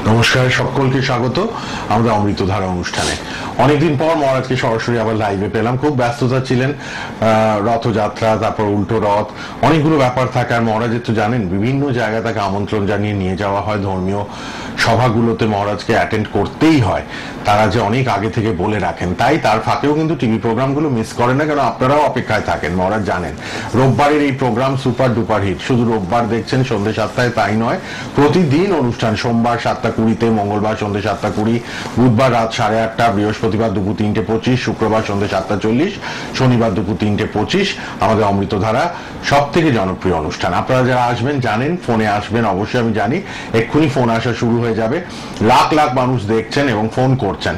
নমস্কার, সকলকে স্বাগত আমাদের অমৃতধারা অনুষ্ঠানে। অনেকদিন পর মহারাজকে সরাসরি আবার লাইভে পেলাম। খুব ব্যস্ততা ছিলেন, রথযাত্রা, তারপর উল্টো রথ, অনেকগুলো ব্যাপার থাকে। আর মহারাজের তো জানেন বিভিন্ন জায়গা তাকে আমন্ত্রণ জানিয়ে নিয়ে যাওয়া হয়, ধর্মীয় সভাগুলোতে মহারাজকে অ্যাটেন্ড করতেই হয়। তারা যে অনেক আগে থেকে বলে রাখেন, তাই তার ফাঁকেও কিন্তু টিভি প্রোগ্রামগুলো মিস করেন না, কারণ আপনারাও অপেক্ষায় থাকেন। মহারাজ জানেন রোববারের এই প্রোগ্রাম সুপার ডুপার হিট। শুধু রোববার দেখছেন সন্ধ্যে 7টায় তাই নয়, প্রতিদিন অনুষ্ঠান। সোমবার 7:20-তে, মঙ্গলবার সন্ধ্যে 7:20, বুধবার রাত 8:30, বৃহস্পতিবার দুপুর 3:25, শুক্রবার সন্ধ্যে 7:40, শনিবার দুপুর 3:25 আমাদের অমৃতধারা সব থেকে জনপ্রিয় অনুষ্ঠান। আপনারা যারা আসবেন জানেন, ফোনে আসবেন অবশ্যই, আমি জানি এক্ষুনি ফোন আসা শুরু হয়ে যাবে। লাখ লাখ মানুষ দেখছেন এবং ফোন করছেন।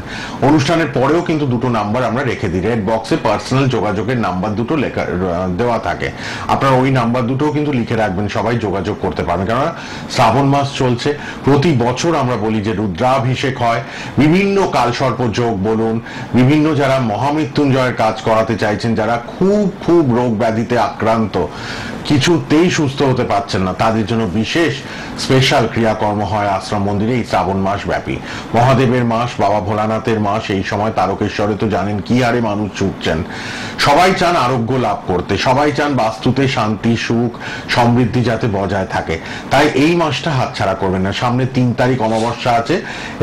অনুষ্ঠানের পরেও কিন্তু দুটো নাম্বার আমরা রেখে দিই, রেড বক্সে পার্সোনাল যোগাযোগের নাম্বার দুটো লেখা দেওয়া থাকে। আপনারা ওই নাম্বার দুটোও কিন্তু লিখে রাখবেন, সবাই যোগাযোগ করতে পারবেন। কারণ শ্রাবণ মাস চলছে, প্রতি বছর আমরা বলি যে রুদ্রাভিষেক হয়, বিভিন্ন কালসর্প যোগ বলুন, বিভিন্ন যারা মহামৃত্যুঞ্জয়ের কাজ করাতে চাইছেন, যারা খুব খুব রোগ ব্যাধিতে আক্রান্ত, কিছুতেই সুস্থ হতে পারছেন না, তাদের জন্য বিশেষ স্পেশাল ক্রিয়াকর্ম হয় আশ্রম মন্দিরে এই শ্রাবণ মাস ব্যাপী। মহাদেবের মাস, বাবা ভোলানাথের মাস। এই সময় তারকেশ্বরে তো জানেন কি হারে মানুষ ছুটছেন। সবাই চান আরোগ্য লাভ করতে, সবাই চান বাস্তুতে শান্তি, সুখ, সমৃদ্ধি যাতে বজায় থাকে। তাই এই মাসটা হাতছাড়া করবেন না। সামনে 3 তারিখ অমাবস্যা আছে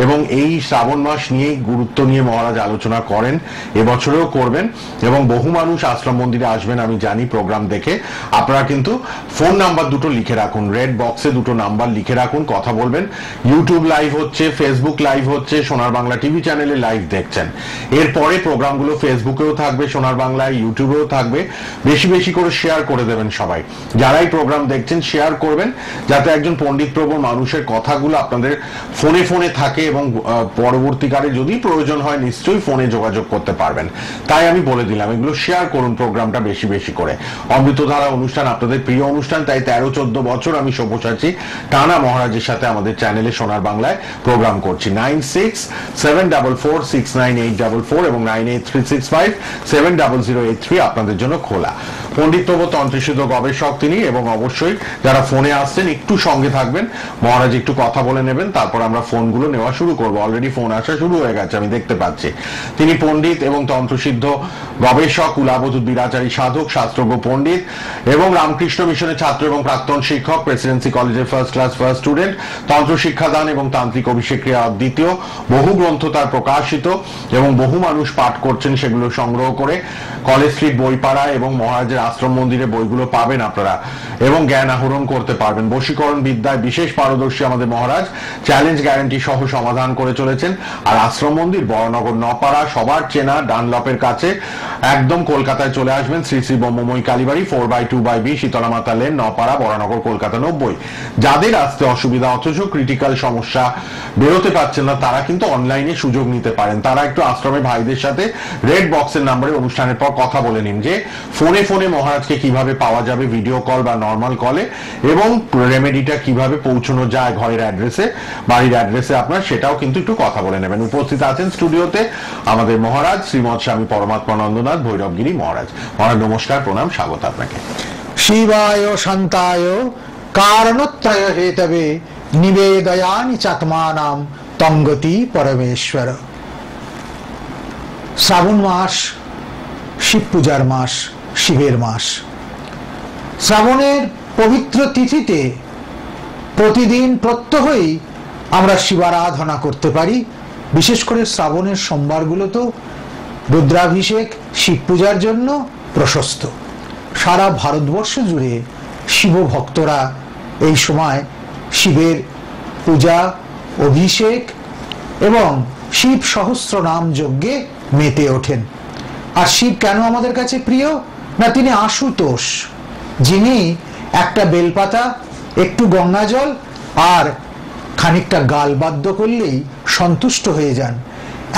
এবং এই শ্রাবণ মাস নিয়েই গুরুত্ব নিয়ে মহারাজ আলোচনা করেন, এবছরেও করবেন। এবং বহু মানুষ আশ্রম মন্দিরে আসবেন আমি জানি প্রোগ্রাম দেখে। আপনারা কিন্তু ফোন নাম্বার দুটো লিখে রাখুন, রেড বক্সে দুটো নাম্বার লিখে রাখুন, কথা বলবেন। ইউটিউব লাইভ হচ্ছে, ফেসবুক লাইভ হচ্ছে, সোনার বাংলা টিভি চ্যানেলে লাইভ দেখছেন। এরপরে প্রোগ্রামগুলো ফেসবুকেও থাকবে, সোনার বাংলায়, ইউটিউবেও থাকবে। বেশি বেশি করে শেয়ার করে দেবেন সবাই। যারাই প্রোগ্রাম দেখছেন শেয়ার করবেন, যাতে একজন পণ্ডিত প্রবণ মানুষের কথাগুলো আপনাদের ফোনে ফোনে থাকে এবং পরবর্তীকালে যদি প্রয়োজন হয় নিশ্চয়ই ফোনে যোগাযোগ করতে পারবেন। তাই আমি বলে দিলাম, এগুলো শেয়ার করুন প্রোগ্রামটা বেশি বেশি করে। অমৃতধারা অনুষ্ঠান আপনাদের প্রিয় অনুষ্ঠান, তাই 13-14 বছর আমি সব্যসাচী টানা মহারাজের সাথে আমাদের চ্যানেলে সোনার বাংলায় প্রোগ্রাম করছি। 9674469844 এবং 9836570083 আপনাদের জন্য খোলা। পণ্ডিত প্রবণ তন্ত্রসিদ্ধ গবেষক তিনি, এবং অবশ্যই যারা ফোনে আসছেন একটু সঙ্গে থাকবেন, মহারাজ একটু কথা বলে নেবেন, তারপর আমরা ফোনগুলো নেওয়া শুরু করবো। অলরেডি ফোন আসা শুরু হয়ে গেছে, আমি দেখতে পাচ্ছি। তিনি পণ্ডিত এবং তন্ত্রসিদ্ধ গবেষক, কুলাবধূত বিরাচারী সাধক, শাস্ত্রজ্ঞ পণ্ডিত এবং রামকৃষ্ণ মিশনের ছাত্র এবং প্রাক্তন শিক্ষক, প্রেসিডেন্সি কলেজের ফার্স্ট ক্লাস ফার্স্ট স্টুডেন্ট, তন্ত্র শিক্ষাদান এবং তান্ত্রিক অভিষেক ক্রিয়া অদ্বিতীয়। বহু গ্রন্থ তার প্রকাশিত এবং বহু মানুষ পাঠ করছেন সেগুলো সংগ্রহ করে। কলেজ স্ট্রিট বইপাড়া এবং মহারাজের আশ্রম মন্দিরে বইগুলো পাবেন আপনারা এবং জ্ঞান আহরণ করতে পারবেন। বশীকরণ বিদ্যায় বিশেষ পারদর্শী আমাদের মহারাজ, চ্যালেঞ্জ গ্যারান্টি সহ সমাধান করে চলেছেন। আর আশ্রম মন্দির বড়নগর নপাড়া, সবার চেনা, ডানলপের কাছে, একদম কলকাতায় চলে আসবেন। শ্রী শ্রী ব্রহ্মময়ী কালীবাড়ি, 4/2/B, শীতলা মাতা লেন, নপাড়া, বড়নগর, কলকাতা 90। যাদের আসতে অসুবিধা অথচ ক্রিটিক্যাল সমস্যা, বেরোতে পারছেন না, তারা কিন্তু অনলাইনে সুযোগ নিতে পারেন। তারা একটু আশ্রমে ভাইদের সাথে রেড বক্সের নাম্বারে অনুষ্ঠানের পর কথা বলে নিন যে ফোনে ফোনে মহারাজকে কিভাবে পাওয়া যাবে, ভিডিও কল বা নর্মাল কলে, এবং রেমেডিটা কিভাবে পৌঁছানো যায় ঘরের অ্যাড্রেসে, বাড়ির অ্যাড্রেসে আপনার, সেটাও কিন্তু একটু কথা বলে নেবেন। উপস্থিত আছেন স্টুডিওতে আমাদের মহারাজ শ্রীমৎ স্বামী পরমাত্মানন্দনাথ ভৈরবগিরি মহারাজ। মহারাজ নমস্কার, প্রণাম, স্বাগত আপনাকে। শিবায় শান্তায় কারণত্রয় হেতবে নিবেদয়ানি চাত্মানাম তঙ্গতি পরমেশ্বর। শ্রাবণ মাস শিব পূজার মাস, শিবের মাস। শ্রাবণের পবিত্র তিথিতে প্রতিদিন প্রত্যহই আমরা শিবারাধনা করতে পারি। বিশেষ করে শ্রাবণের সোমবারগুলো তো রুদ্রাভিষেক, শিব পূজার জন্য প্রশস্ত। সারা ভারতবর্ষ জুড়ে শিব ভক্তরা এই সময় শিবের পূজা, অভিষেক এবং শিব সহস্র নাম যজ্ঞে মেতে ওঠেন। আর শিব কেন আমাদের কাছে প্রিয়? না, তিনি আশুতোষ, যিনি একটা বেলপাতা, একটু গঙ্গা জল আর খানিকটা গাল বাদ্য করলেই সন্তুষ্ট হয়ে যান।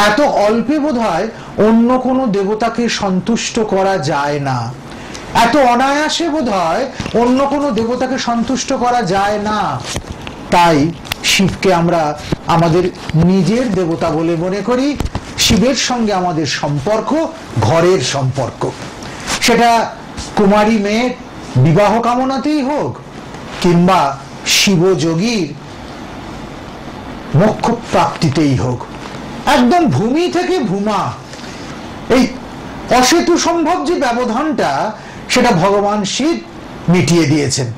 এত অল্পে বোধহয় অন্য কোনো দেবতাকে সন্তুষ্ট করা যায় না, এত অনায়াসে বোধহয় অন্য কোনো দেবতাকে সন্তুষ্ট করা যায় না। তাই শিবকে আমরা আমাদের নিজের দেবতা বলে মনে করি। শিবের সঙ্গে আমাদের সম্পর্ক ঘরের সম্পর্ক, সেটা কুমারী মেয়ের বিবাহ কামনাতেই হোক, কিংবা শিবযোগীর মোক্ষ প্রাপ্তিতেই হোক, একদম ভূমি থেকে ভূমা, এই অসেতু সম্ভব যে ব্যবধানটা, সেটা ভগবান শিব মিটিয়ে দিয়েছেন।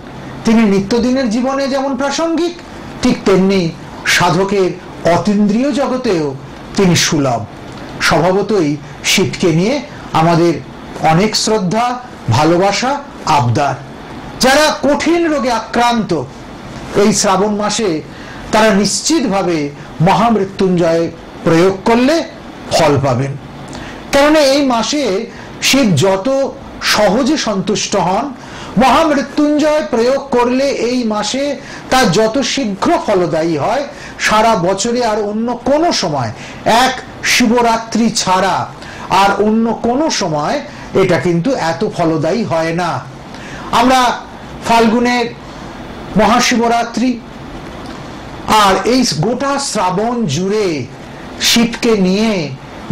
তিনি নিত্যদিনের জীবনে যেমন প্রাসঙ্গিক, ঠিক তেমনি সাধকের অতীন্দ্রিয় জগতেও তিনি সুলভ। স্বভাবতই শিবকে নিয়ে আমাদের অনেক শ্রদ্ধা, ভালোবাসা, আবদার। যারা কঠিন রোগে আক্রান্ত, এই শ্রাবণ মাসে তারা নিশ্চিতভাবে মহামৃত্যুঞ্জয় প্রয়োগ করলে ফল পাবেন। কেননা এই মাসে শিব যত সহজে সন্তুষ্ট হন, মহামৃত্যুঞ্জয় প্রয়োগ করলে এই মাসে তা যত শীঘ্র ফলদায়ী হয়, সারা বছরে আর অন্য কোনো সময়, এক শিবরাত্রি ছাড়া আর অন্য কোনো সময় এটা কিন্তু এত ফলদায়ী হয় না। আমরা ফাল্গুনের মহাশিবরাত্রি আর এই গোটা শ্রাবণ জুড়ে শিবকে নিয়ে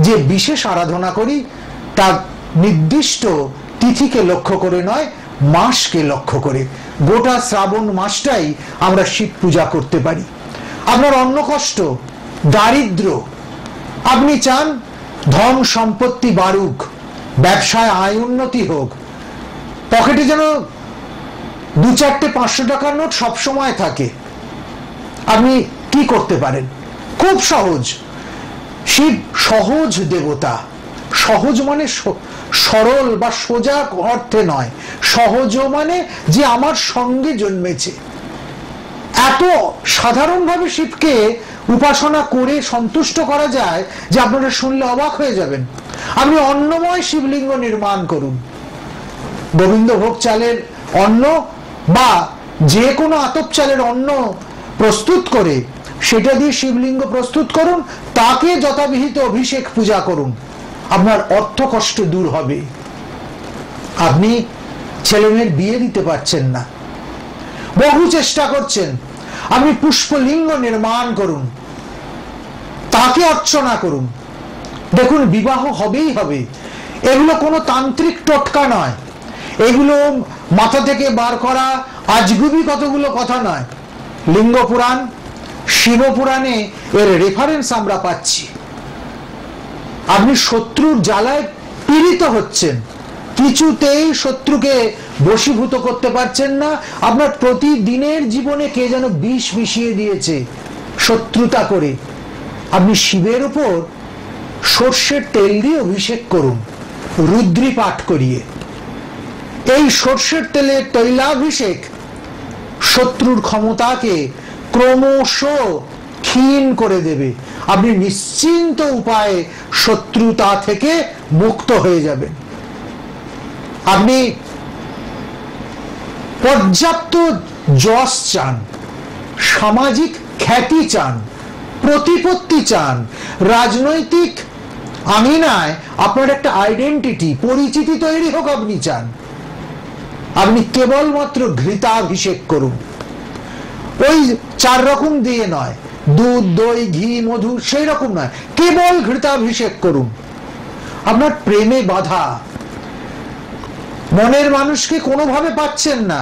যে বিশেষ আরাধনা করি, তা নির্দিষ্ট তিথিকে লক্ষ্য করে নয়, মাসকে লক্ষ্য করে। গোটা শ্রাবণ মাসটাই আমরা শিব পূজা করতে পারি। আপনার অন্ন কষ্ট, দারিদ্র, আপনি চান ধন সম্পত্তি বাড়ুক, ব্যবসায় আয় উন্নতি হোক, পকেটে যেন 2-4টে 500 টাকার নোট সবসময় থাকে, আপনি কি করতে পারেন? খুব সহজ। শিব সহজ দেবতা। সহজ মানে সরল বা সোজা অর্থে নয়, সহজ মানে যে আমার সঙ্গে জন্মেছে। এত সাধারণভাবে শিবকে উপাসনা করে সন্তুষ্ট করা যায় যে আপনারা শুনলে অবাক হয়ে যাবেন। আপনি অন্নময় শিবলিঙ্গ নির্মাণ করুন, গোবিন্দভোগ চালের অন্ন বা যে কোনো আতপ চালের অন্ন প্রস্তুত করে সেটা দিয়ে শিবলিঙ্গ প্রস্তুত করুন, তাকে যথাবিহিত অভিষেক পূজা করুন, আপনার অর্থ কষ্ট দূর হবে। আপনি ছেলেমেয়ের বিয়ে দিতে পারছেন না, বহু চেষ্টা করছেন, আপনি পুষ্পলিঙ্গ নির্মাণ করুন, তাকে অর্চনা করুন, দেখুন বিবাহ হবেই হবে। এগুলো কোনো তান্ত্রিক টোটকা নয়, এগুলো মাথা থেকে বার করা আজগুবি কতগুলো কথা নয়। লিঙ্গ পুরাণ, শিব পুরাণে এর রেফারেন্স আমরা পাচ্ছি। আপনি শত্রুর জ্বালায় পীড়িত হচ্ছেন, কিছুতেই শত্রুকে বশীভূত করতে পারছেন না, আপনার প্রতিদিনের জীবনে কে যেন বিষ মিশিয়ে দিয়েছে শত্রুতা করে। আপনি শিবের উপর সর্ষের তেল দিয়ে অভিষেক করুন, রুদ্রী পাঠ করিয়ে। এই সর্ষের তেলের তৈলাভিষেক শত্রুর ক্ষমতাকে ক্রমশ ক্ষীণ করে দেবে। আপনি নিশ্চিন্ত উপায়ে শত্রুতা থেকে মুক্ত হয়ে যাবেন। আপনি পর্যাপ্ত যশ চান, সামাজিক খ্যাতি চান, প্রতিপত্তি চান, রাজনৈতিক আঙিনায় আপনার একটা আইডেন্টিটি, পরিচিতি তৈরি হোক আপনি চান, আপনি কেবলমাত্র ঘৃতাভিষেক করুন। ওই 4 রকম দিয়ে নয়, দুধ, দই, ঘি, মধু, সেই রকম নয়, কেবল ঘৃতাভিষেক করুন। আপনার প্রেমে বাধা, মনের মানুষকে কোনোভাবে পাচ্ছেন না,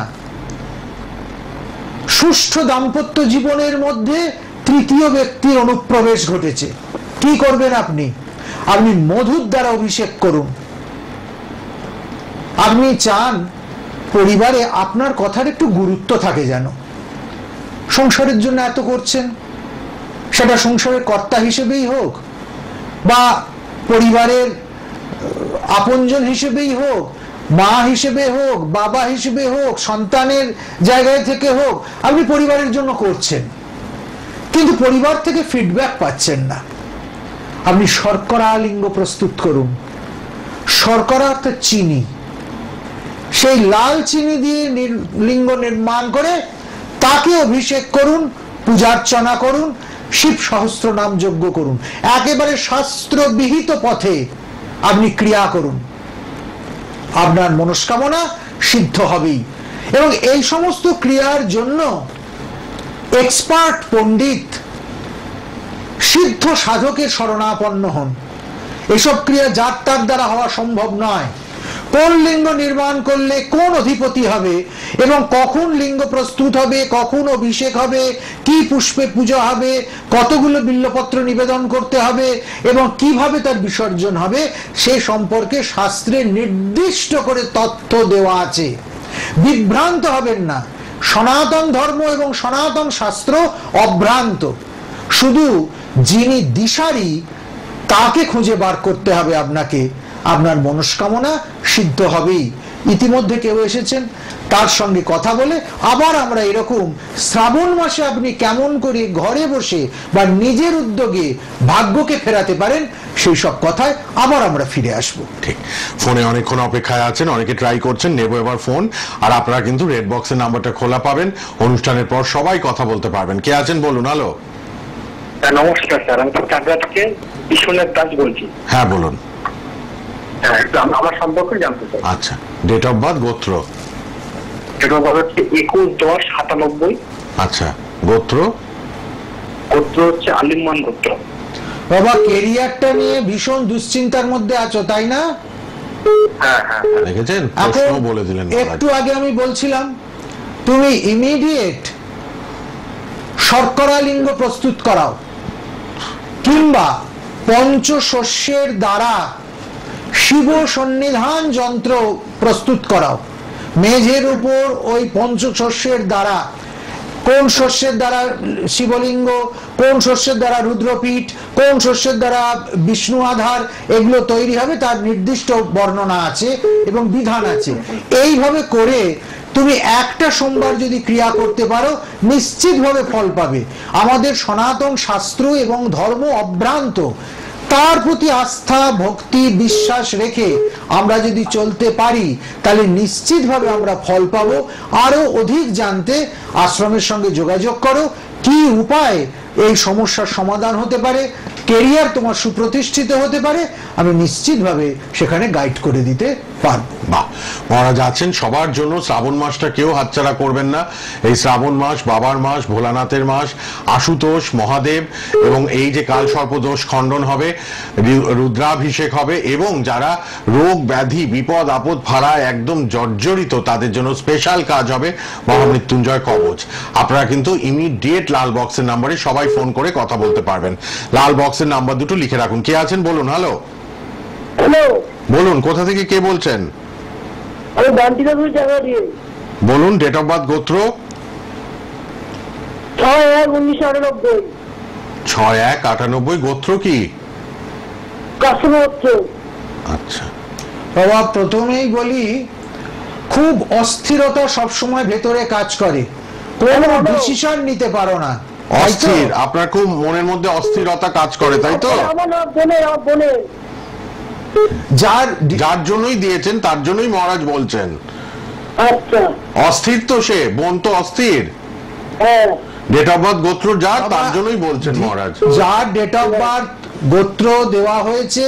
সুষ্ঠু দাম্পত্য জীবনের মধ্যে তৃতীয় ব্যক্তির অনুপ্রবেশ ঘটেছে, কি করবেন আপনি? আপনি মধুর দ্বারা অভিষেক করুন। আপনি চান পরিবারে আপনার কথার একটু গুরুত্ব থাকে, যেন সংসারের জন্য এত করছেন, সেটা সংসারের কর্তা হিসেবেই হোক বা পরিবারের আপনজন হিসেবেই হোক, মা হিসেবে হোক, বাবা হিসেবে হোক, সন্তানের জায়গায় থেকে হোক, আপনি পরিবারের জন্য করছেন, কিন্তু পরিবার থেকে ফিডব্যাক পাচ্ছেন না। আপনি শর্করা লিঙ্গ প্রস্তুত করুন। শর্করা অর্থাৎ চিনি, সেই লাল চিনি দিয়ে লিঙ্গ নির্মাণ করে তাকে অভিষেক করুন, পূজার্চনা করুন, শিব সহস্র নাম যজ্ঞ করুন, একেবারে শাস্ত্রবিহিত পথে আপনি ক্রিয়া করুন, আপনার মনস্কামনা সিদ্ধ হবেই। এবং এই সমস্ত ক্রিয়ার জন্য এক্সপার্ট পণ্ডিত, সিদ্ধ সাধকের শরণাপন্ন হন। এসব ক্রিয়া যার তার দ্বারা হওয়া সম্ভব নয়। কোন লিঙ্গ নির্মাণ করলে কোন অধিপতি হবে, এবং কখন লিঙ্গ প্রস্তুত হবে, কখন অভিষেক হবে, কি পুষ্পে পূজা হবে, কতগুলো বিল্লপত্র নিবেদন করতে হবে এবং কিভাবে তার বিসর্জন হবে, সে সম্পর্কে শাস্ত্রে নির্দিষ্ট করে তথ্য দেওয়া আছে। বিভ্রান্ত হবেন না। সনাতন ধর্ম এবং সনাতন শাস্ত্র অভ্রান্ত। শুধু যিনি দিশারি তাকে খুঁজে বার করতে হবে আপনাকে, আপনার মনস্কামনা সিদ্ধ হবেই। ইতিমধ্যে কেউ এসেছেন, তার সঙ্গে কথা বলে আবার আমরা এরকম শ্রাবণ মাসে আপনি কেমন করে ঘরে বসে বা নিজের উদ্যোগে ভাগ্যকে ফেরাতে পারেন সেই সব কথায় আবার আমরা ফিরে আসব। ঠিক, ফোনে অনেকক্ষণ অপেক্ষায় আছেন, অনেকে ট্রাই করছেন, নেব এবার ফোন। আর আপনারা কিন্তু রেড বক্সের নাম্বারটা খোলা পাবেন, অনুষ্ঠানের পর সবাই কথা বলতে পারবেন। কে আছেন বলুন। হ্যালো, নমস্কার স্যার, আমি চাকরা থেকে বিশ্বনাথ দাস বলছি। হ্যাঁ বলুন। হ্যাঁ, একটু আমার সম্পর্কে জানতে চাই। আচ্ছা, ডেট অফ বার্থ, গোত্র? ডেট অফ বার্থ হচ্ছে 21/10/97। আচ্ছা, গোত্র? গোত্র হচ্ছে আলিমান গোত্র। বাবা, কেরিয়ারটা নিয়ে ভীষণ দুশ্চিন্তার মধ্যে আছো, তাই না? হ্যাঁ হ্যাঁ দেখেছেন, এখন প্রশ্ন বলে দিলেন। একটু আগে আমি বলছিলাম তুমি ইমিডিয়েট শর্করা লিঙ্গ প্রস্তুত করাও, কিংবা পঞ্চশস্যের দ্বারা শিব সন্নিধান যন্ত্র প্রস্তুত করাও। মেঝের উপর ওই পঞ্চশস্যের দ্বারা, কোন শস্যের দ্বারা শিবলিঙ্গ, কোন শস্যের দ্বারা রুদ্রপীঠ, কোন শস্যের দ্বারা বিষ্ণু আধার, এগুলো তৈরি হবে, তার নির্দিষ্ট বর্ণনা আছে এবং বিধান আছে। এইভাবে করে তুমি একটা সোমবার যদি ক্রিয়া করতে পারো নিশ্চিতভাবে ফল পাবে। আমাদের সনাতন শাস্ত্র এবং ধর্ম অভ্রান্ত, তার প্রতি আস্থা, ভক্তি, বিশ্বাস রেখে আমরা যদি চলতে পারি তাহলে নিশ্চিতভাবে আমরা ফল পাবো। আরো অধিক জানতে আশ্রমের সঙ্গে যোগাযোগ করো। কি উপায় এই সমস্যার সমাধান হতে পারে, কেরিয়ার তোমার সুপ্রতিষ্ঠিত হতে পারে, আমি নিশ্চিতভাবে সেখানে গাইড করে দিতে পারবো। বাহ, মহারাজ আছেন সবার জন্য। শ্রাবণ মাসটা কেউ হাতছাড়া করবেন না। এই শ্রাবণ মাস বাবার মাস, ভোলানাথের মাস, আশুতোষ, মহাদেব, এবং এই যে কাল সর্পদোষ খণ্ডন হবে, রুদ্রাভিষেক হবে, এবং যারা রোগ ব্যাধি বিপদ আপদ ভাড়ায় একদম জর্জরিত তাদের জন্য স্পেশাল কাজ হবে মহামৃত্যুঞ্জয় কবচ। আপনারা কিন্তু ইমিডিয়েট লাল বক্সের নাম্বারে সবাই ফোন করে কথা বলতে পারবেন। লাল বক্সের নাম্বার দুটো লিখে রাখুন। কে আছেন বলুন। হ্যালো, হ্যালো, বলুন কোথা থেকে কে বলছেন? আমি বান্টিদাপুর জায়গা দিয়ে। বলুন ডেট অফ বার্থ, গোত্র? 6/1/1998। 6/1/98। গোত্র কি? কাশীপুর। আচ্ছা বাবা, প্রথমেই বলি খুব অস্থিরতা সবসময় ভেতরে কাজ করে, কোনো ডিসিশন নিতে পারো না। অস্থির, আপনার খুব মনের মধ্যে অস্থিরতা কাজ করে, তাই তো? আমার বোনে যার জন্যই দিয়েছেন তার জন্যই মহারাজ বলছেন। আচ্ছা, অস্থির তো সে, বোন তো অস্থির। হ্যাঁ, ডেট অফ বার্থ গোত্র যার, তার জন্যই বলছেন মহারাজ। যার ডেট অফ বার্থ গোত্র দেওয়া হয়েছে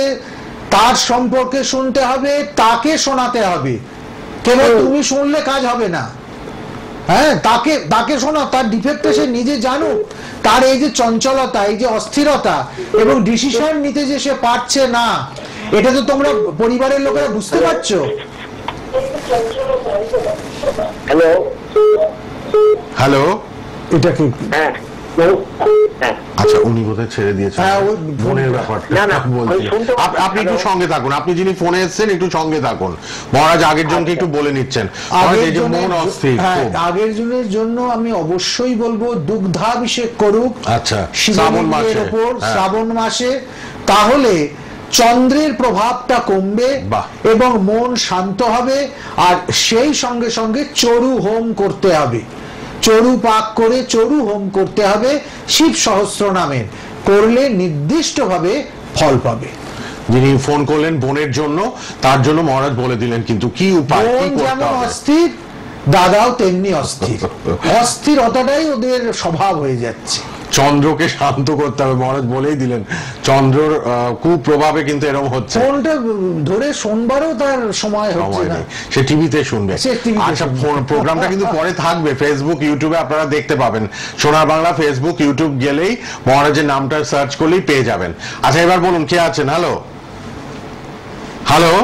তার সম্পর্কে শুনতে হবে, তাকে শোনাতে হবে। কেবল তুমি শুনলে কাজ হবে না। হ্যাঁ, তাকে শোনাও, তার ডিফেক্টটা সে নিজে জানুক। তার এই যে চঞ্চলতা, এই যে অস্থিরতা এবং ডিসিশন নিতে যে সে পারছে না, এটা তো তোমরা পরিবারের লোকেরা বুঝতে পারছো। হ্যালো হ্যালো, এটা কি? হ্যাঁ হ্যাঁ, আচ্ছা উনি বোধহয় ছেড়ে দিয়েছেন হ্যাঁ, ওই ফোনের ব্যাপারটা না, না, বলছিলেন। আমি শুনতে পাচ্ছি। আপনি একটু সঙ্গে থাকুন, আপনি যিনি ফোনে এসেছেন একটু সঙ্গে থাকুন। মহারাজ আগের জনকে একটু বলে নিচ্ছেন। মহারাজ, এই যে মন অস্থির খুব। আগের জনের জন্য আমি অবশ্যই বলবো দুগ্ধাভিষেক করুক। আচ্ছা, শ্রাবণ মাসে। শিবলিঙ্গের উপর হ্যাঁ। শ্রাবণ মাসে, তাহলে চন্দ্রের প্রভাবটা কমবে বাহ। এবং মন শান্ত হবে। আর সেই সঙ্গে সঙ্গে চরু হোম করতে হবে, চরু পাক করে চরু হোম করতে হবে শিব সহস্র নামের, করলে নির্দিষ্টভাবে ফল পাবে। যিনি ফোন করলেন বোনের জন্য, তার জন্য মহারাজ বলে দিলেন কিন্তু কি উপায়, কি বোন করতে যেমন হবে। অস্থির, দাদাও তেমনি অস্থির। অস্থিরতাটাই ওদের স্বভাব হয়ে যাচ্ছে। চন্দ্রকে শান্ত করতে হবে, মহারাজ বলেই দিলেন। চন্দ্রর কুপ্রভাবে কিন্তু এরকম হচ্ছে। ফোনটা ধরে শোনবারও তার সময় হচ্ছে সময় না। নেই, সে টিভিতে শুনবে। সে টিভিতে আচ্ছা, শুনবে। প্রোগ্রামটা কিন্তু পরে থাকবে ফেসবুক ইউটিউবে, আপনারা দেখতে পাবেন। সোনার বাংলা ফেসবুক ইউটিউব গেলেই মহারাজের নামটা সার্চ করলেই পেয়ে যাবেন। আচ্ছা এবার বলুন কে আছেন। হ্যালো, হ্যালো,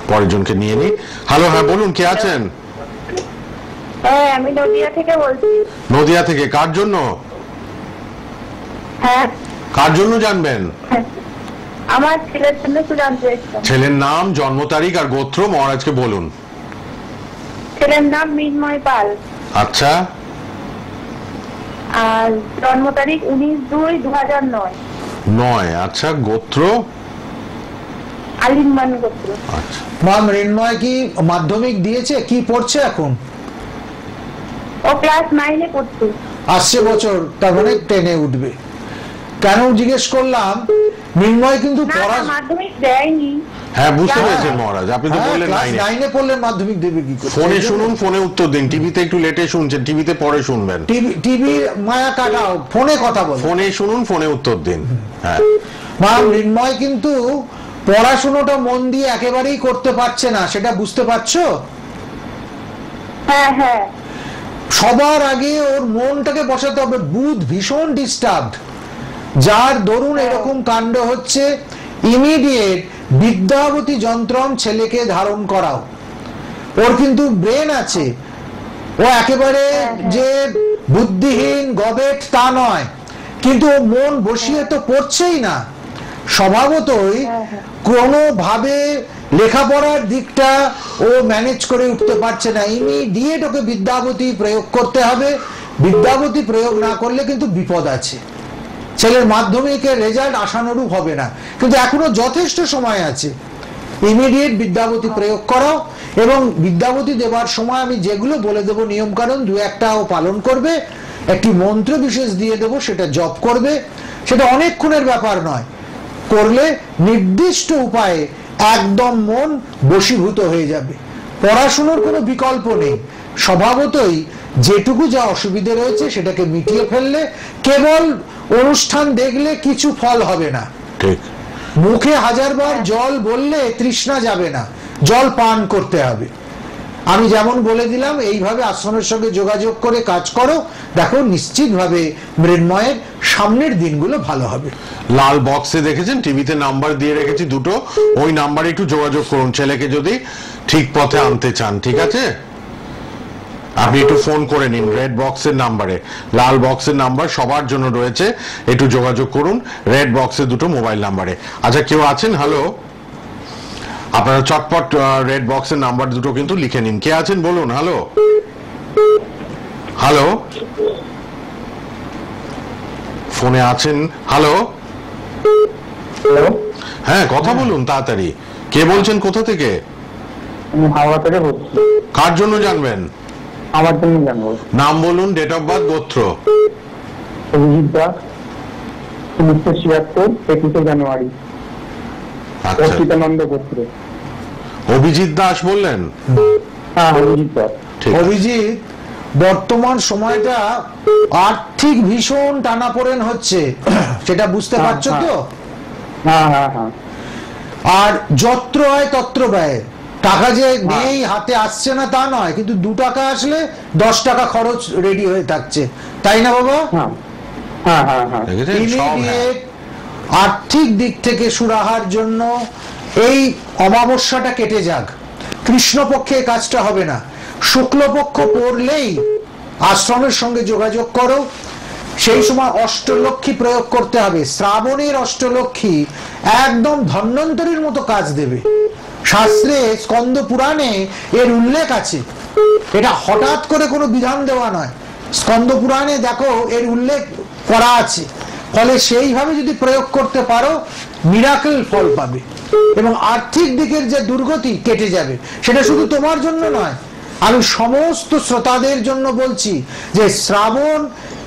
পরের জনকে নিয়ে নি। হ্যালো, হ্যাঁ বলুন, কে আছেন? হ্যাঁ, আমি নদিয়া থেকে বলছি। নদিয়া থেকে? কার জন্য? হ্যাঁ, কার জন্য জানবেন? আমার ছেলের জন্য একটু জানতে চাইছিলাম। ছেলের নাম, জন্ম তারিখ আর গোত্র মহারাজকে বলুন। ছেলের নাম মৃন্ময় পাল। আচ্ছা, আর জন্ম তারিখ 19/2/2009। 9। আচ্ছা, গোত্র? আলিমান গোত্র। আচ্ছা, মা মৃন্ময় কি মাধ্যমিক দিয়েছে? কি পড়ছে এখন? ও ক্লাস 9-এ পড়ছে। আসছে বছর তার মানে 10-এ উঠবে। কেন জিজ্ঞেস করলাম, মৃন্ময় কিন্তু না, মাধ্যমিক দেয়নি। হ্যাঁ বুঝতে পেরেছেন মহারাজ, আপনি তো বললেন 9-এ পড়লে মাধ্যমিক দেবে কি করে? ফোনে শুনুন, ফোনে উত্তর দিন। টিভিতে একটু লেটে শুনছেন, টিভিতে পরে শুনবেন। টিভি মায়া কাটাও, ফোনে কথা বল। ফোনে শুনুন, ফোনে উত্তর দিন। হ্যাঁ, মা মৃন্ময় কিন্তু পড়াশোনাটা মন দিয়ে একেবারেই করতে পারছে না, সেটা বুঝতে পারছো? হ্যাঁ হ্যাঁ, সবার আগে ওর মনটাকে বসাতে হবে। বুধ ভীষণ ডিস্টার্বড, যার দরুন এরকম কাণ্ড হচ্ছে। ইমিডিয়েট বিদ্যাবতী যন্ত্রম ছেলেকে ধারণ করাও। ওর কিন্তু ব্রেন আছে, ও একেবারে যে বুদ্ধিহীন গবেট তা নয়, কিন্তু ও মন বসিয়ে তো পড়ছেই না। স্বভাবতই কোনোভাবে লেখাপড়ার দিকটা ও ম্যানেজ করে উঠতে পারছে না। ইমিডিয়েট ওকে বিদ্যাবতী প্রয়োগ করতে হবে। বিদ্যাবতী প্রয়োগ না করলে কিন্তু বিপদ আছে। ছেলের মাধ্যমিকের রেজাল্ট আশানুরূপ হবে না, কিন্তু এখনো যথেষ্ট সময় আছে। ইমিডিয়েট বিদ্যাবতী প্রয়োগ করো, এবং বিদ্যাবতী দেবার সময় আমি যেগুলো বলে দেবো নিয়ম কানুন 2-1টাও পালন করবে। একটি মন্ত্র বিশেষ দিয়ে দেবো, সেটা জপ করবে। সেটা অনেকক্ষণের ব্যাপার নয়, করলে নির্দিষ্ট উপায়ে একদম মন বশীভূত হয়ে যাবে। পড়াশোনার কোনো বিকল্প নেই। স্বভাবতই যেটুকু যা অসুবিধে রয়েছে সেটাকে মিটিয়ে ফেললে, কেবল অনুষ্ঠান দেখলে কিছু ফল হবে না। ঠিক। মুখে 1000বার জল বললে তৃষ্ণা যাবে না, জল পান করতে হবে। আমি যেমন বলে দিলাম, এইভাবে আশ্রমের সঙ্গে যোগাযোগ করে কাজ করো, দেখো নিশ্চিতভাবে মৃন্ময়ের সামনের দিনগুলো ভালো হবে। লাল বক্সে দেখেছেন, টিভিতে নাম্বার দিয়ে রেখেছি দুটো, ওই নাম্বারে একটু যোগাযোগ করুন ছেলেকে যদি ঠিক পথে আনতে চান। ঠিক আছে, আপনি একটু ফোন করে নিন রেড বক্সের নাম্বারে। লাল বক্সের নাম্বার সবার জন্য রয়েছে, একটু যোগাযোগ করুন রেড বক্সের দুটো মোবাইল নাম্বারে। আচ্ছা, কেউ আছেন? হ্যালো, আপনারা চটপট রেড বক্সের নাম্বার দুটো কিন্তু লিখে নিন। কে আছেন বলুন? হ্যালো, হ্যালো, ফোনে আছেন? হ্যালো, হ্যাঁ কথা বলুন তাড়াতাড়ি। কে বলছেন, কোথা থেকে? হাওড়া থেকে বলছি। কার জন্য জানবেন? আমার জন্য জানবো। নাম বলুন, ডেট অফ বার্থ, গোত্র। অভিজিৎ দাস, 1976, 21 জানুয়ারি। আচ্ছা, অচ্যুতানন্দ গোত্র। অভিজিৎ দাস বললেন? হ্যাঁ, অভিজিৎ দাস। ঠিক আছে। অভিজিৎ, বর্তমান সময়টা আর্থিক ভীষণ টানাপোড়েন হচ্ছে, সেটা বুঝতে পারছো তো? হ্যাঁ হ্যাঁ হ্যাঁ। আর যত্র হয় তত্র ব্যয়। টাকা যে নেই, হাতে আসছে না তা নয়, কিন্তু 2 টাকা আসলে 10 টাকা খরচ রেডি হয়ে থাকছে, তাই না বাবা? হ্যাঁ হ্যাঁ হ্যাঁ হ্যাঁ। দেখেছেন, সব হ্যাঁ। ইমিডিয়েট আর্থিক দিক থেকে সুরাহার জন্য এই অমাবস্যাটা কেটে যাক। কৃষ্ণপক্ষে এই কাজটা হবে না, শুক্লপক্ষ পড়লেই আশ্রমের সঙ্গে যোগাযোগ করো। সেই সময় অষ্টলক্ষ্মী প্রয়োগ করতে হবে। শ্রাবণের অষ্টলক্ষ্মী একদম ধন্বন্তরীর মতো কাজ দেবে। শাস্ত্রে স্কন্দ পুরাণে এর উল্লেখ আছে, এটা হঠাৎ করে কোনো বিধান দেওয়া নয়। স্কন্দ পুরাণে দেখো এর উল্লেখ করা আছে। ফলে সেইভাবে যদি প্রয়োগ করতে পারো, মিরাকেল ফল পাবে এবং আর্থিক দিকের যে দুর্গতি কেটে যাবে। সেটা শুধু তোমার জন্য নয়, আমি সমস্ত শ্রোতাদের জন্য বলছি যে শ্রাবণ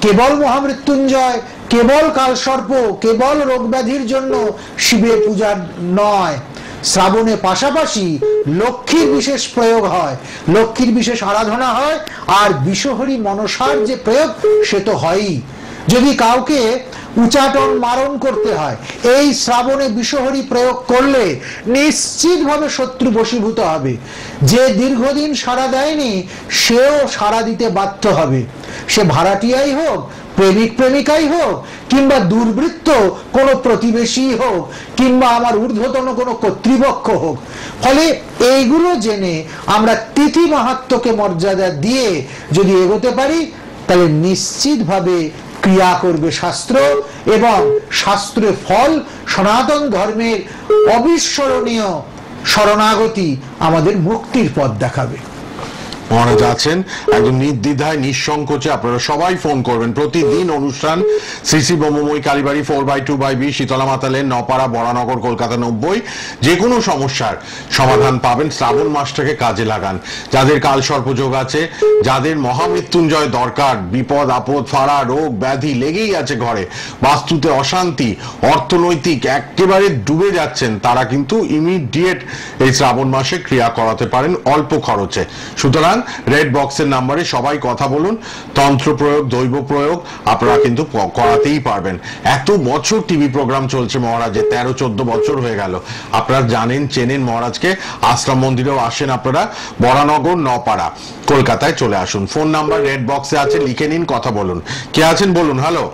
কেবল মহামৃত্যুঞ্জয়, কেবল কালসর্প, কেবল রোগ ব্যাধির জন্য শিবের পূজা নয়। শ্রাবণে পাশাপাশি লক্ষ্মীর বিশেষ প্রয়োগ হয়, লক্ষ্মীর বিশেষ আরাধনা হয়, আর বিশ্বহরি মনসার যে প্রয়োগ সে তো হয়ই। যদি কাউকে উচাটন মারণ করতে হয়, এই শ্রাবণে বিষহরি প্রয়োগ করলে নিশ্চিতভাবে শত্রু বশীভূত হবে। যে দীর্ঘদিন সাড়া দেয়নি সেও সাড়া দিতে বাধ্য হবে, সে ভাড়াটিয়াই হোক, প্রেমিক প্রেমিকাই হোক, কিংবা দুর্বৃত্ত কোনো প্রতিবেশী হোক, কিংবা আমার ঊর্ধ্বতন কোনো কর্তৃপক্ষ হোক। ফলে এইগুলো জেনে আমরা তিথি মাহাত্ম্যকে মর্যাদা দিয়ে যদি এগোতে পারি, তাহলে নিশ্চিতভাবে ক্রিয়া করবে শাস্ত্র, এবং শাস্ত্রের ফল সনাতন ধর্মের অবিস্মরণীয় শরণাগতি আমাদের মুক্তির পথ দেখাবে। মহারাজ আছেন একদম নির্দ্বিধায় নিঃসংকোচে, আপনারা সবাই ফোন করবেন। প্রতিদিন অনুষ্ঠান শ্রী শ্রী ব্রহ্মময়ী কালীবাড়ি 4/2/B, শীতলা মাতা লেন, নপাড়া, বরানগর, কলকাতা 90। যে কোনো সমস্যার সমাধান পাবেন। শ্রাবণ মাসটাকে কাজে লাগান। যাদের কাল সর্পযোগ আছে, যাদের মহামৃত্যুঞ্জয় দরকার, বিপদ আপদ ফাড়া রোগ ব্যাধি লেগেই আছে ঘরে, বাস্তুতে অশান্তি, অর্থনৈতিক একেবারে ডুবে যাচ্ছেন, তারা কিন্তু ইমিডিয়েট এই শ্রাবণ মাসে ক্রিয়া করাতে পারেন অল্প খরচে। সুতরাং রেড বক্সের নাম্বারে সবাই কথা বলুন। তন্ত্র প্রয়োগ, দৈব প্রয়োগ আপনারা কিন্তু করাতেই পারবেন। এত বছর টিভি প্রোগ্রাম চলছে মহারাজের, 13-14 বছর হয়ে গেল। আপনারা জানেন, চেনেন মহারাজকে। আশ্রম মন্দিরেও আসেন আপনারা। বরানগর, নপাড়া, কলকাতায় চলে আসুন। ফোন নাম্বার রেড বক্সে আছে, লিখে নিন, কথা বলুন। কে আছেন বলুন। হ্যালো।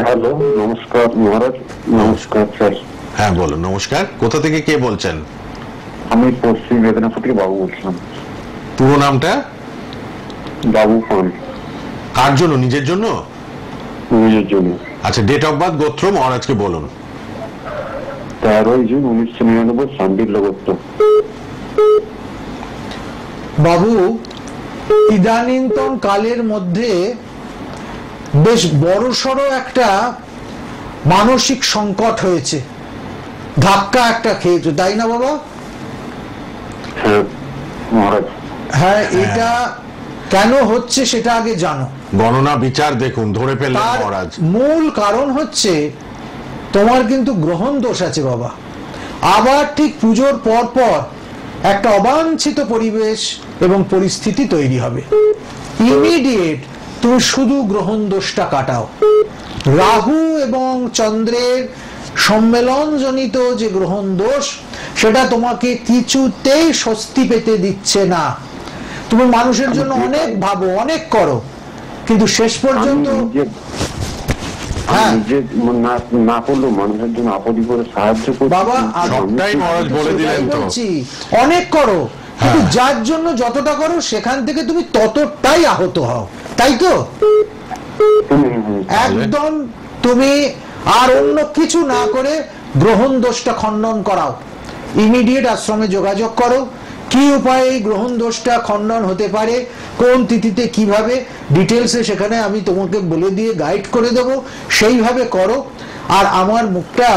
হ্যালো, নমস্কার মহারাজ। নমস্কার স্যার। হ্যাঁ বলুন। নমস্কার। কোথা থেকে কে বলছেন? আমি পশ্চিম মেদিনীপুর থেকে বাবু বলছিলাম। পুরো নামটা? বাবু খান। কার জন্য? নিজের জন্য? নিজের জন্য। আচ্ছা, ডেট অফ বার্থ, গোত্র মহারাজকে বলুন। 13 জুন 1999, শান্তির গোত্র। বাবু, ইদানীন্তন কালের মধ্যে বেশ বড়সড় একটা মানসিক সংকট হয়েছে, ধাক্কা একটা খেয়েছো, তাই না বাবা? হ্যাঁ মহারাজ। হ্যাঁ, এটা কেন হচ্ছে সেটা আগে জানো। গণনা বিচার দেখুন, ধরে ফেললেন তার মহারাজ। মূল কারণ হচ্ছে তোমার কিন্তু গ্রহণ দোষ আছে বাবা। আবার ঠিক পুজোর পর পর একটা অবাঞ্ছিত পরিবেশ এবং পরিস্থিতি তৈরি হবে। ইমিডিয়েট তুমি শুধু গ্রহণ দোষটা কাটাও। রাহু এবং চন্দ্রের সম্মেলন জনিত যে গ্রহণ দোষ, সেটা তোমাকে কিছুতেই স্বস্তি পেতে দিচ্ছে না। তুমি মানুষের জন্য অনেক ভাবো, অনেক করো, কিন্তু শেষ পর্যন্ত না করলেও মানুষের জন্য আপদে করে সাহায্য করো বাবা। সবটাই মহারাজ বলে দিলেন তো। অনেক করো, কিন্তু যার জন্য যতটা করো সেখান থেকে তুমি ততটাই আহত হও, তাই তো? একদম তুমি আর অন্য কিছু না করে গ্রহণ দোষটা খণ্ডন করাও। ইমিডিয়েট আশ্রমে যোগাযোগ করো। কি উপায়ে গ্রহণ দোষটা খণ্ডন হতে পারে, কোন তিথিতে কিভাবে, ডিটেলসে সেখানে আমি তোমাকে বলে দিয়ে গাইড করে দেব, সেইভাবে করো। আর আমার মুখটা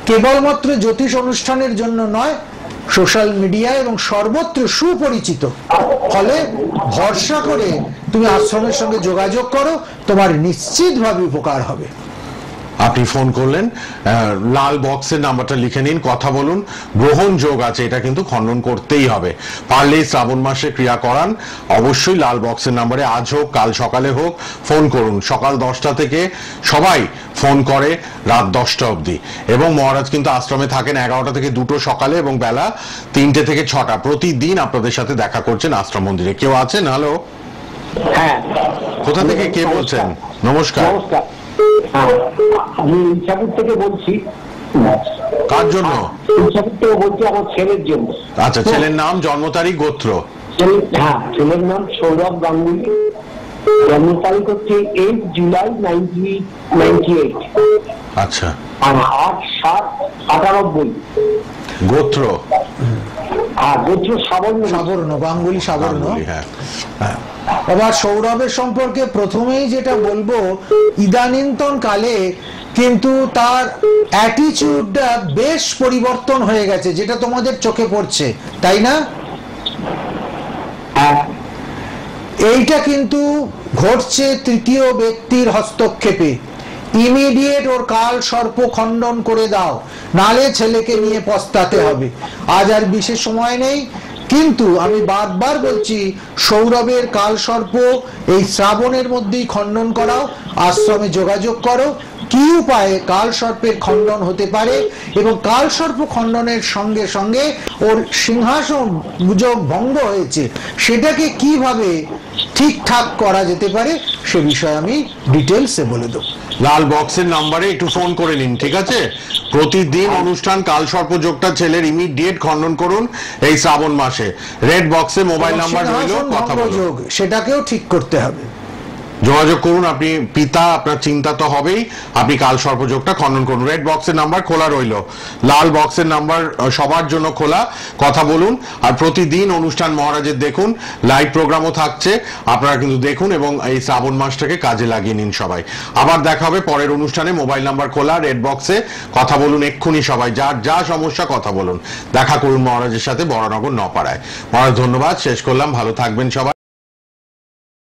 কেবলমাত্র জ্যোতিষ অনুষ্ঠানের জন্য নয়, সোশ্যাল মিডিয়া এবং সর্বত্র সুপরিচিত। ফলে ভরসা করে তুমি আশ্রমের সঙ্গে যোগাযোগ করো, তোমার নিশ্চিতভাবে উপকার হবে। আপনি ফোন করলেন, লাল বক্সের নাম্বারটা লিখে নিন, কথা বলুন। গ্রহণ যোগ আছে, এটা কিন্তু খণ্ডন করতেই হবে। পারলেই শ্রাবণ মাসে ক্রিয়া করান। অবশ্যই লাল বক্সের নাম্বারে আজ হোক কাল সকালে হোক ফোন করুন। সকাল 10টা থেকে সবাই ফোন করে রাত 10টা অবধি। এবং মহারাজ কিন্তু আশ্রমে থাকেন 11টা থেকে 2টো সকালে এবং বেলা 3টে থেকে 6টা। প্রতিদিন আপনাদের সাথে দেখা করছেন আশ্রম মন্দিরে। কেউ আছেন? হ্যালো। হ্যাঁ, কোথা থেকে কে বলছেন? নমস্কার। নমস্কার। আমি ইচ্ছাপুর থেকে বলছি। কার জন্য? ইচ্ছাপুর থেকে বলছি আমার ছেলের জন্য। আচ্ছা, ছেলের নাম, জন্ম তারিখ, গোত্র? হ্যাঁ, ছেলের নাম সৌরভ গাঙ্গুলি। জন্ম তারিখ হচ্ছে 8 জুলাই 1998। আচ্ছা। আর 8/7/98। গোত্র? হ্যাঁ, গোত্র সাবর্ণ। সাবর্ণ, গাঙ্গুলি সাবর্ণ। হ্যাঁ। এবার সৌরভের সম্পর্কে প্রথমেই যেটা বলবো, ইদানীন্তন কালে কিন্তু তার অ্যাটিটিউডটা বেশ পরিবর্তন হয়ে গেছে, যেটা তোমাদের চোখে পড়ছে, তাই না? এইটা কিন্তু ঘটছে তৃতীয় ব্যক্তির হস্তক্ষেপে। ইমিডিয়েট ওর কাল সর্প খণ্ডন করে দাও, নালে ছেলেকে নিয়ে পস্তাতে হবে। আজ আর বিশেষ সময় নেই, কিন্তু আমি বারবার বলছি, সৌরভের কালসর্প এই শ্রাবণের মধ্যেই খণ্ডন করাও, আশ্রমে যোগাযোগ করো কি উপায়ে কালসর্পের খণ্ডন হতে পারে, এবং কালসর্প খণ্ডনের সঙ্গে সঙ্গে ওর সিংহাসন যোগ ভঙ্গ হয়েছে সেটাকে কিভাবে ঠিকঠাক করা যেতে পারে সে বিষয়ে আমি ডিটেলসে বলে দেবো। লাল বক্সের নাম্বারে একটু ফোন করে নিন, ঠিক আছে? প্রতিদিন অনুষ্ঠান কালসর্প যোগটা ছেলের ইমিডিয়েট খণ্ডন করুন এই শ্রাবণ মাসে। রেড বক্সে মোবাইল নাম্বার রইল, কথা বলুন। সেটাকেও ঠিক করতে হবে, যোগাযোগ করুন। আপনি পিতা, আপনার চিন্তা তো হবেই, আপনি কাল সর্পযোগটা খণ্ডন করুন। রেড বক্সের নাম্বার খোলা রইল, লাল বক্সের নাম্বার সবার জন্য খোলা, কথা বলুন। আর প্রতিদিন অনুষ্ঠান মহারাজের দেখুন, লাইভ প্রোগ্রামও থাকছে, আপনারা কিন্তু দেখুন এবং এই শ্রাবণ মাসটাকে কাজে লাগিয়ে নিন সবাই। আবার দেখা হবে পরের অনুষ্ঠানে। মোবাইল নাম্বার খোলা, রেড বক্সে কথা বলুন এক্ষুনি সবাই, যার যা সমস্যা কথা বলুন। দেখা করুন মহারাজের সাথে, বড়নগর নপাড়ায়। মহারাজ ধন্যবাদ, শেষ করলাম, ভালো থাকবেন সবাই।